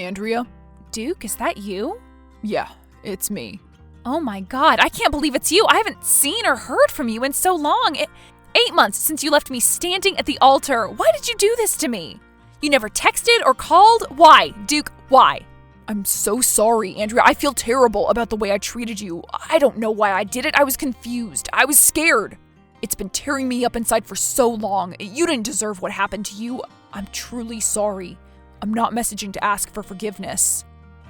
Andrea? Duke, is that you? Yeah, it's me. Oh my God, I can't believe it's you. I haven't seen or heard from you in so long. 8 months since you left me standing at the altar. Why did you do this to me? You never texted or called? Why, Duke, why? I'm so sorry, Andrea. I feel terrible about the way I treated you. I don't know why I did it. I was confused. I was scared. It's been tearing me up inside for so long. You didn't deserve what happened to you. I'm truly sorry. I'm not messaging to ask for forgiveness.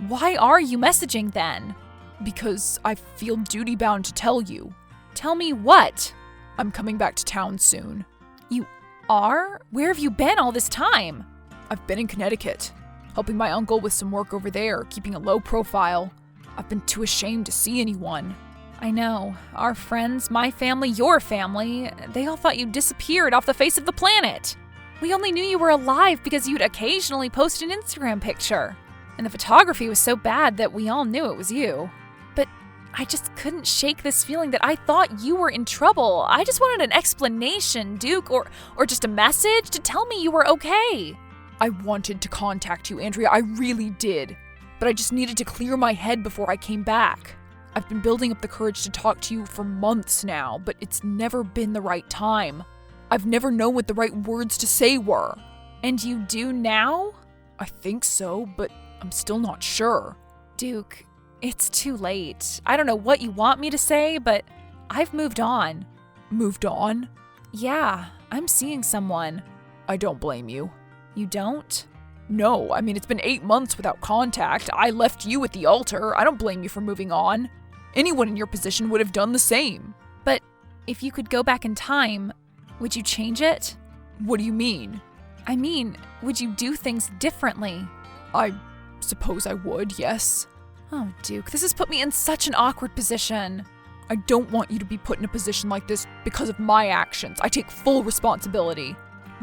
Why are you messaging then? Because I feel duty-bound to tell you. Tell me what? I'm coming back to town soon. You are? Where have you been all this time? I've been in Connecticut, helping my uncle with some work over there, keeping a low profile. I've been too ashamed to see anyone. I know. Our friends, my family, your family, they all thought you disappeared off the face of the planet. We only knew you were alive because you'd occasionally post an Instagram picture. And the photography was so bad that we all knew it was you. But I just couldn't shake this feeling that I thought you were in trouble. I just wanted an explanation, Duke, or just a message to tell me you were okay. I wanted to contact you, Andrea. I really did. But I just needed to clear my head before I came back. I've been building up the courage to talk to you for months now, but it's never been the right time. I've never known what the right words to say were. And you do now? I think so, but I'm still not sure. Duke, it's too late. I don't know what you want me to say, but I've moved on. Moved on? Yeah, I'm seeing someone. I don't blame you. You don't? No, I mean, it's been 8 months without contact. I left you at the altar. I don't blame you for moving on. Anyone in your position would have done the same. But if you could go back in time, would you change it? What do you mean? I mean, would you do things differently? I suppose I would, yes. Oh, Duke, this has put me in such an awkward position. I don't want you to be put in a position like this because of my actions. I take full responsibility.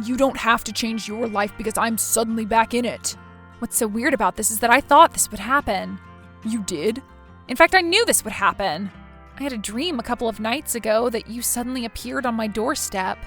You don't have to change your life because I'm suddenly back in it. What's so weird about this is that I thought this would happen. You did? In fact, I knew this would happen. I had a dream a couple of nights ago that you suddenly appeared on my doorstep.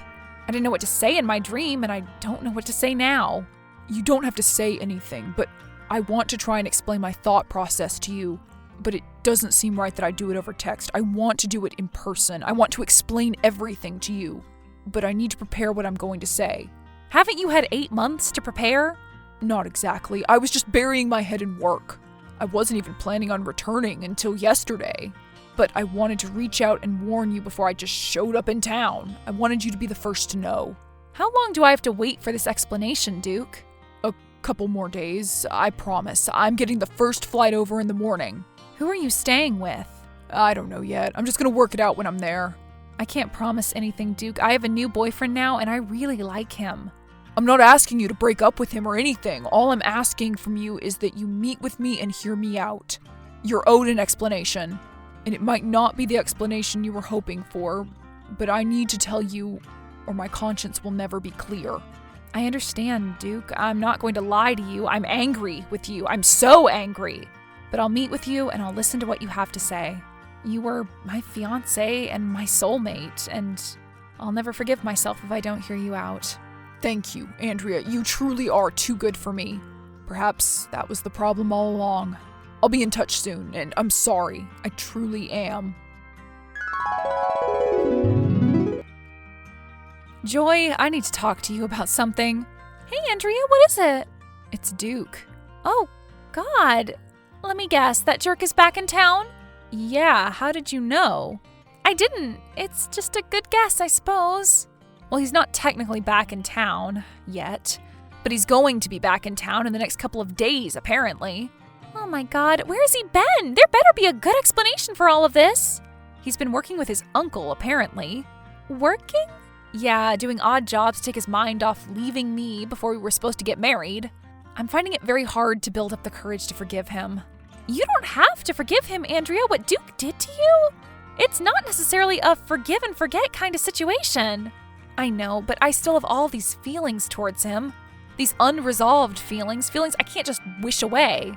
I didn't know what to say in my dream, and I don't know what to say now. You don't have to say anything, but I want to try and explain my thought process to you. But it doesn't seem right that I do it over text. I want to do it in person. I want to explain everything to you. But I need to prepare what I'm going to say. Haven't you had 8 months to prepare? Not exactly. I was just burying my head in work. I wasn't even planning on returning until yesterday. But I wanted to reach out and warn you before I just showed up in town. I wanted you to be the first to know. How long do I have to wait for this explanation, Duke? A couple more days, I promise. I'm getting the first flight over in the morning. Who are you staying with? I don't know yet. I'm just gonna work it out when I'm there. I can't promise anything, Duke. I have a new boyfriend now, and I really like him. I'm not asking you to break up with him or anything. All I'm asking from you is that you meet with me and hear me out. You're owed an explanation, and it might not be the explanation you were hoping for, but I need to tell you, or my conscience will never be clear. I understand, Duke. I'm not going to lie to you. I'm angry with you. I'm so angry. But I'll meet with you, and I'll listen to what you have to say. You were my fiancé and my soulmate, and I'll never forgive myself if I don't hear you out. Thank you, Andrea. You truly are too good for me. Perhaps that was the problem all along. I'll be in touch soon, and I'm sorry. I truly am. Joy, I need to talk to you about something. Hey, Andrea, what is it? It's Duke. Oh, God. Let me guess, that jerk is back in town? Yeah, how did you know? I didn't. It's just a good guess, I suppose. Well, he's not technically back in town yet, but he's going to be back in town in the next couple of days, apparently. Oh my God, where has he been? There better be a good explanation for all of this. He's been working with his uncle, apparently. Working? Yeah, doing odd jobs to take his mind off leaving me before we were supposed to get married. I'm finding it very hard to build up the courage to forgive him. You don't have to forgive him, Andrea, what Duke did to you? It's not necessarily a forgive and forget kind of situation. I know, but I still have all these feelings towards him. These unresolved feelings I can't just wish away.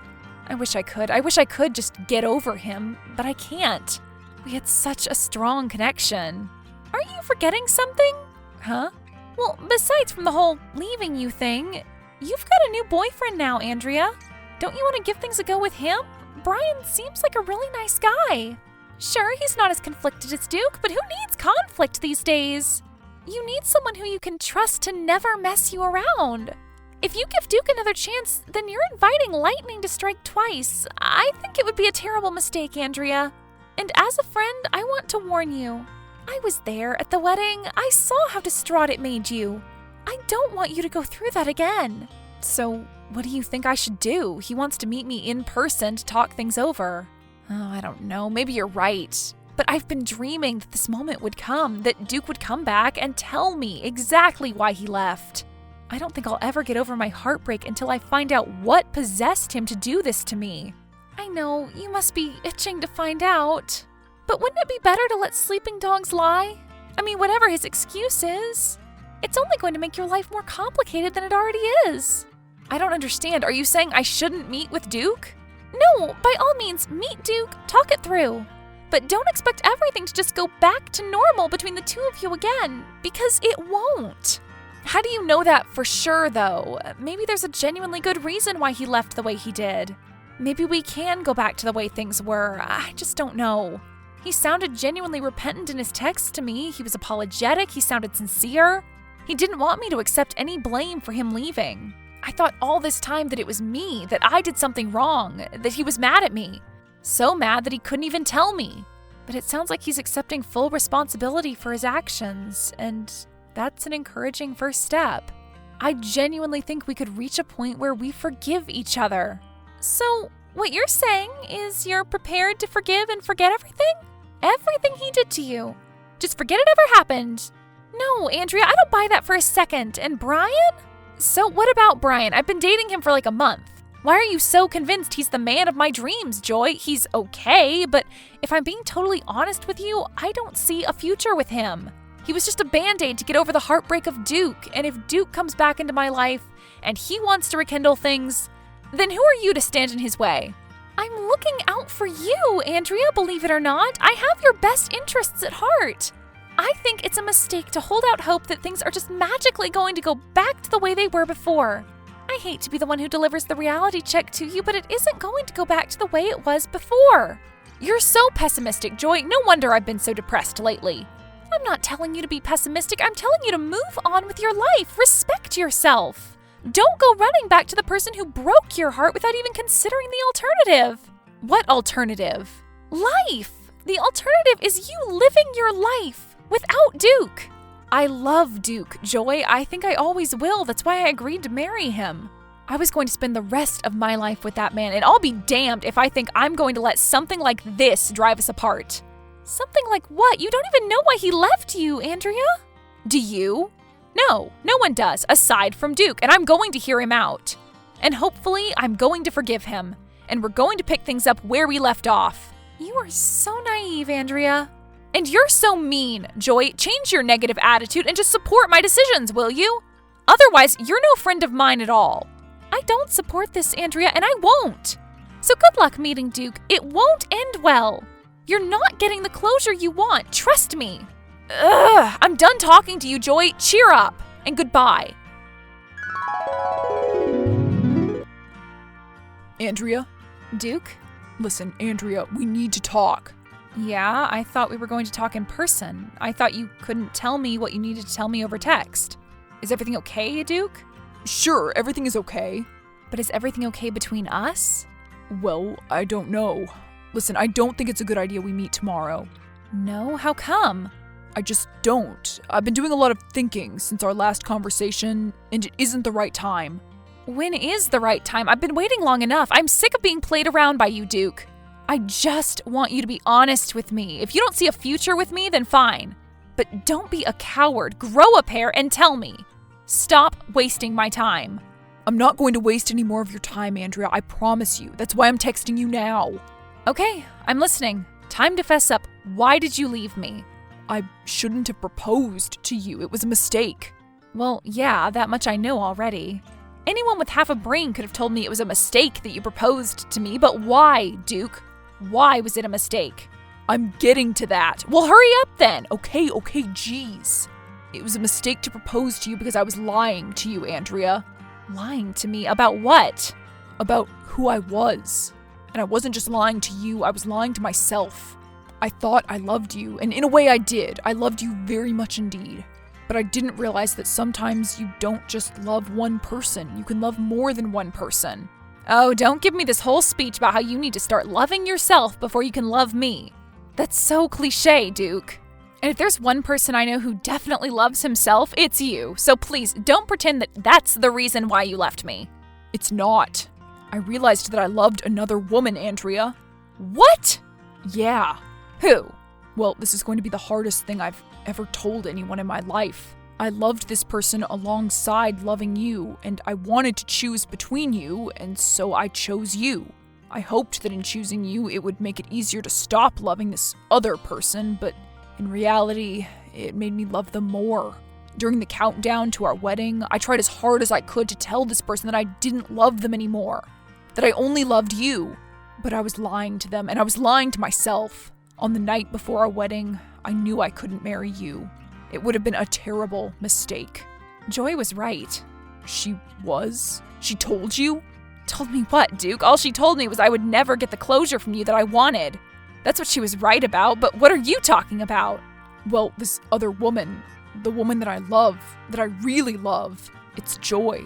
I wish I could. I wish I could just get over him, but I can't. We had such a strong connection. Are you forgetting something? Huh? Well, besides from the whole leaving you thing, you've got a new boyfriend now, Andrea. Don't you want to give things a go with him? Brian seems like a really nice guy. Sure, he's not as conflicted as Duke, but who needs conflict these days? You need someone who you can trust to never mess you around. If you give Duke another chance, then you're inviting lightning to strike twice. I think it would be a terrible mistake, Andrea. And as a friend, I want to warn you. I was there at the wedding. I saw how distraught it made you. I don't want you to go through that again. So, what do you think I should do? He wants to meet me in person to talk things over. Oh, I don't know. Maybe you're right. But I've been dreaming that this moment would come, that Duke would come back and tell me exactly why he left. I don't think I'll ever get over my heartbreak until I find out what possessed him to do this to me. I know, you must be itching to find out. But wouldn't it be better to let sleeping dogs lie? I mean, whatever his excuse is. It's only going to make your life more complicated than it already is. I don't understand. Are you saying I shouldn't meet with Duke? No, by all means, meet Duke, talk it through. But don't expect everything to just go back to normal between the two of you again, because it won't. How do you know that for sure, though? Maybe there's a genuinely good reason why he left the way he did. Maybe we can go back to the way things were. I just don't know. He sounded genuinely repentant in his text to me. He was apologetic. He sounded sincere. He didn't want me to accept any blame for him leaving. I thought all this time that it was me, that I did something wrong, that he was mad at me. So mad that he couldn't even tell me. But it sounds like he's accepting full responsibility for his actions, and that's an encouraging first step. I genuinely think we could reach a point where we forgive each other. So, what you're saying is you're prepared to forgive and forget everything? Everything he did to you. Just forget it ever happened. No, Andrea, I don't buy that for a second. And Brian? So what about Brian? I've been dating him for like a month. Why are you so convinced he's the man of my dreams, Joy? He's okay, but if I'm being totally honest with you, I don't see a future with him. He was just a band-aid to get over the heartbreak of Duke, and if Duke comes back into my life and he wants to rekindle things, then who are you to stand in his way? I'm looking out for you, Andrea, believe it or not. I have your best interests at heart. I think it's a mistake to hold out hope that things are just magically going to go back to the way they were before. I hate to be the one who delivers the reality check to you, but it isn't going to go back to the way it was before. You're so pessimistic, Joy. No wonder I've been so depressed lately. I'm not telling you to be pessimistic. I'm telling you to move on with your life. Respect yourself. Don't go running back to the person who broke your heart without even considering the alternative. What alternative? Life. The alternative is you living your life without Duke. I love Duke, Joy. I think I always will. That's why I agreed to marry him. I was going to spend the rest of my life with that man, and I'll be damned if I think I'm going to let something like this drive us apart. Something like what? You don't even know why he left you, Andrea. Do you? No, no one does, aside from Duke, and I'm going to hear him out. And hopefully, I'm going to forgive him, and we're going to pick things up where we left off. You are so naive, Andrea. And you're so mean, Joy. Change your negative attitude and just support my decisions, will you? Otherwise, you're no friend of mine at all. I don't support this, Andrea, and I won't. So good luck meeting Duke. It won't end well. You're not getting the closure you want. Trust me. Ugh, I'm done talking to you, Joy. Cheer up, and goodbye. Andrea? Duke? Listen, Andrea, we need to talk. Yeah, I thought we were going to talk in person. I thought you couldn't tell me what you needed to tell me over text. Is everything okay, Duke? Sure, everything is okay. But is everything okay between us? Well, I don't know. Listen, I don't think it's a good idea we meet tomorrow. No? How come? I just don't. I've been doing a lot of thinking since our last conversation, and it isn't the right time. When is the right time? I've been waiting long enough. I'm sick of being played around by you, Duke. I just want you to be honest with me. If you don't see a future with me, then fine. But don't be a coward. Grow a pair and tell me. Stop wasting my time. I'm not going to waste any more of your time, Andrea. I promise you. That's why I'm texting you now. Okay, I'm listening. Time to fess up. Why did you leave me? I shouldn't have proposed to you. It was a mistake. Well, yeah, that much I know already. Anyone with half a brain could have told me it was a mistake that you proposed to me, but why, Duke? Why was it a mistake? I'm getting to that. Well, hurry up then. Okay, jeez. It was a mistake to propose to you because I was lying to you, Andrea. Lying to me about what? About who who I was. And I wasn't just lying to you, I was lying to myself. I thought I loved you, and in a way I did. I loved you very much indeed. But I didn't realize that sometimes you don't just love one person. You can love more than one person. Oh, don't give me this whole speech about how you need to start loving yourself before you can love me. That's so cliche, Duke. And if there's one person I know who definitely loves himself, it's you. So please, don't pretend that that's the reason why you left me. It's not. I realized that I loved another woman, Andrea. What? Yeah. Who? Well, this is going to be the hardest thing I've ever told anyone in my life. I loved this person alongside loving you, and I wanted to choose between you, and so I chose you. I hoped that in choosing you, it would make it easier to stop loving this other person, but in reality, it made me love them more. During the countdown to our wedding, I tried as hard as I could to tell this person that I didn't love them anymore, that I only loved you, but I was lying to them, and I was lying to myself. On the night before our wedding, I knew I couldn't marry you. It would have been a terrible mistake. Joy was right. She was? She told you? Told me what, Duke? All she told me was I would never get the closure from you that I wanted. That's what she was right about, but what are you talking about? Well, this other woman, the woman that I love, that I really love, it's Joy.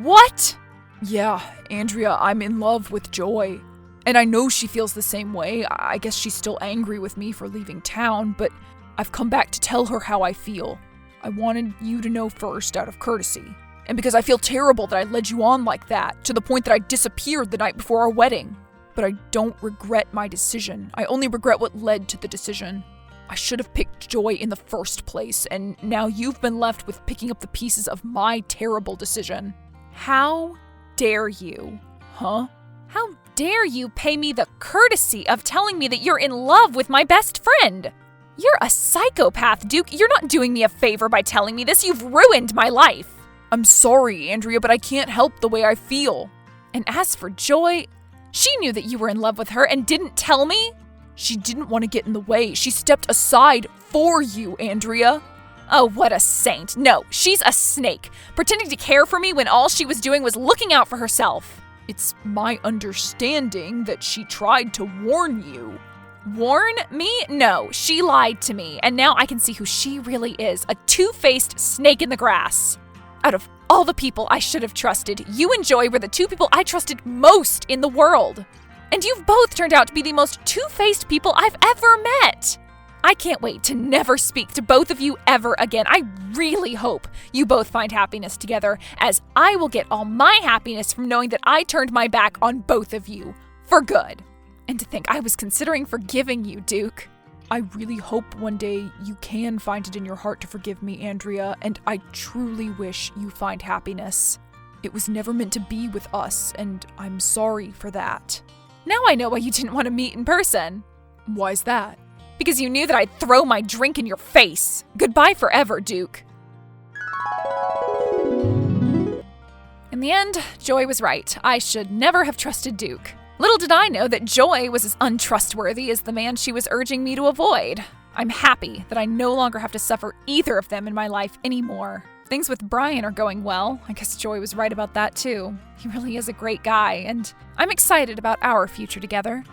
What? Yeah, Andrea, I'm in love with Joy. And I know she feels the same way. I guess she's still angry with me for leaving town, but I've come back to tell her how I feel. I wanted you to know first out of courtesy. And because I feel terrible that I led you on like that, to the point that I disappeared the night before our wedding. But I don't regret my decision. I only regret what led to the decision. I should have picked Joy in the first place, and now you've been left with picking up the pieces of my terrible decision. How dare you? Huh? How dare you pay me the courtesy of telling me that you're in love with my best friend? You're a psychopath, Duke. You're not doing me a favor by telling me this. You've ruined my life. I'm sorry, Andrea, but I can't help the way I feel. And as for Joy, she knew that you were in love with her and didn't tell me? She didn't want to get in the way. She stepped aside for you, Andrea. Oh, what a saint. No, she's a snake, pretending to care for me when all she was doing was looking out for herself. It's my understanding that she tried to warn you. Warn me? No, she lied to me, and now I can see who she really is, a two-faced snake in the grass. Out of all the people I should have trusted, you and Joy were the two people I trusted most in the world. And you've both turned out to be the most two-faced people I've ever met. I can't wait to never speak to both of you ever again. I really hope you both find happiness together, as I will get all my happiness from knowing that I turned my back on both of you, for good. And to think I was considering forgiving you, Duke. I really hope one day you can find it in your heart to forgive me, Andrea, and I truly wish you find happiness. It was never meant to be with us, and I'm sorry for that. Now I know why you didn't want to meet in person. Why's that? Because you knew that I'd throw my drink in your face. Goodbye forever, Duke. In the end, Joy was right. I should never have trusted Duke. Little did I know that Joy was as untrustworthy as the man she was urging me to avoid. I'm happy that I no longer have to suffer either of them in my life anymore. Things with Brian are going well. I guess Joy was right about that too. He really is a great guy, and I'm excited about our future together.